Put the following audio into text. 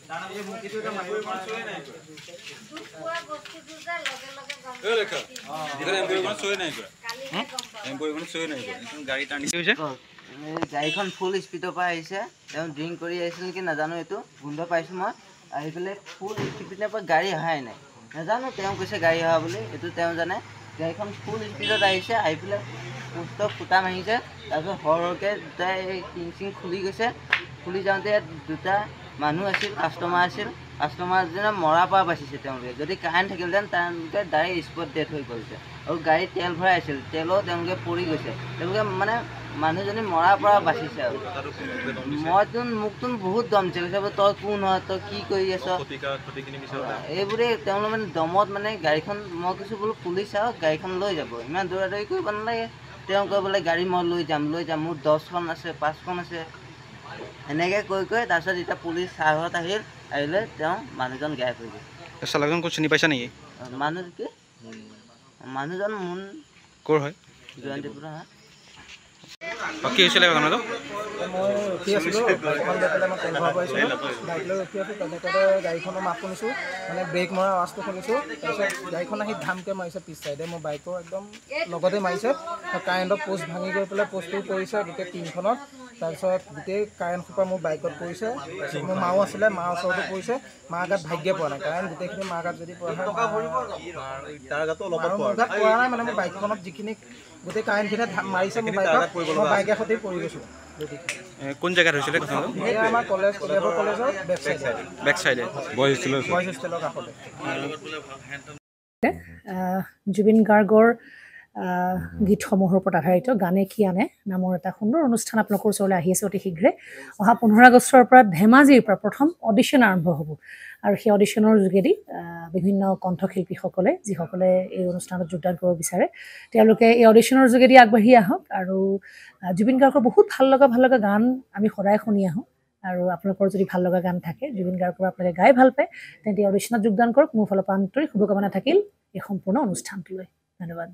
গাড়ীখন ফুল স্পীডৰ পৰা আহিছে। তেওঁ ড্ৰিংক কৰি আহিছিল নেকি নাজানো, এইটো গোন্ধ পাইছোঁ মই। আহি পেলাই ফুল স্পীডৰ পৰা গাড়ী অহাই নাই, নাজানো তেওঁ কৈছে গাড়ী অহা বুলি, এইটো তেওঁ জানে। গাড়ীখন ফুল স্পীডত আহিছে, আহি পেলাই পোষ্টত ফুটা মাৰিছে। তাৰপিছত সৰহকৈ দুটাই টিং চিং খুলি গৈছে। খুলি যাওঁতে ইয়াত দুটা মানুহ আছিল, কাষ্টমাৰ আছিল। কাষ্টমাৰজনে মৰাৰ পৰা বাচিছে তেওঁলোকে। যদি কাৰেণ্ট থাকিলহেঁতেন তেওঁলোকে ডাইৰেক্ট স্পট ডেথ হৈ গৈছে। আৰু গাড়ীত তেল ভৰাই আছিল, তেলো তেওঁলোকে পৰি গৈছে। তেওঁলোকে মানে মানুহজনী মৰাৰ পৰা বাচিছে। আৰু মোকতো বহুত দম দিছে, কৈছে তই কোন হয়, তই কি কৰি আছ, এইবোৰে তেওঁলোকে মানে দমত মানে গাড়ীখন, মই কৈছোঁ বোলো পুলিচ আহক গাড়ীখন লৈ যাব, ইমান দৌৰা দৌৰি কৰিব নালাগে। তেওঁ কয় বোলে গাড়ী মই লৈ যাম মোৰ 10খন আছে 5খন আছে, এনেকৈ কৈ তাৰপিছত এতিয়া পুলিচ ছাৰহঁত আহিলে তেওঁ মানুহজন গায়ব হৈ গ'ল। চালকজন ক'ত চিনি পাইছা নেকি? মানুহজন মোন ক'ৰ হয়? জয়ন্তীপুৰ হয়। কি হৈছিলে ঘটনাটো? মই ৰখি আছিলোঁ, বাইকখন লৈ পেলাই মই তেল ভৰাব আহিছিলোঁ। বাইক লৈ ৰখি আছোঁ, তেনেকুৱাতে গাড়ীখনৰ মাত শুনিছোঁ, মানে ব্ৰেক মৰা আৱাজটো শুনিছোঁ। তাৰপিছত গাড়ীখন আহি ধামকৈ মাৰিছে পিছ চাইডে, মোৰ বাইকৰ একদম লগতে মাৰিছে। কাৰেণ্টৰ পোষ্ট ভাঙি গৈ পেলাই পোষ্টটো পৰিছে গোটেই টিংখনত। তাৰপিছত গোটেই কাৰেণ্ট সোপা মোৰ বাইকত পৰিছে। তাৰপিছত মোৰ মাও আছিলে, মাৰ ওচৰতো পৰিছে। মাৰ গাত ভাগ্যে পোৱা নাই, কাৰেণ্ট গোটেইখিনি মাৰ গাত যদি পৰা হয়, তাৰ গাতো অলপ মোৰ গাত পৰা নাই। মানে মোৰ বাইকখনত যিখিনি গোটেই কাৰেণ্টখিনি মাৰিছে মোৰ বাইকত, মই বাইকৰ সৈতে পৰি গৈছোঁ। কোন জেগাত হৈছিলে কথাটো? এয়া আমাৰ কলেজৰ বেক চাইডে বইজ হোষ্টেলৰ কাষতে। জুবিন গাৰ্গৰ গীতসমূহৰ ওপৰত আধাৰিত গানে কি আনে নামৰ এটা সুন্দৰ অনুষ্ঠান আপোনালোকৰ ওচৰলৈ আহি আছে অতি শীঘ্ৰে। অহা 15 আগষ্টৰ পৰা ধেমাজিৰ পৰা প্ৰথম অডিশ্যন আৰম্ভ হ'ব। আৰু সেই অডিশ্যনৰ যোগেদি বিভিন্ন কণ্ঠশিল্পীসকলে যিসকলে এই অনুষ্ঠানত যোগদান কৰিব বিচাৰে, তেওঁলোকে এই অডিশ্যনৰ যোগেদি আগবাঢ়ি আহক। আৰু জুবিন গাৰ্গৰ বহুত ভাল লগা গান আমি সদায় শুনি আহোঁ। আৰু আপোনালোকৰ যদি ভাল লগা গান থাকে, জুবিন গাৰ্গৰ আপোনালোকে গাই ভাল পায়, তেন্তে অডিশ্যনত যোগদান কৰক। মোৰ ফালৰ পৰা আন্তৰিক শুভকামনা থাকিল এই সম্পূৰ্ণ অনুষ্ঠানটোলৈ। ধন্যবাদ।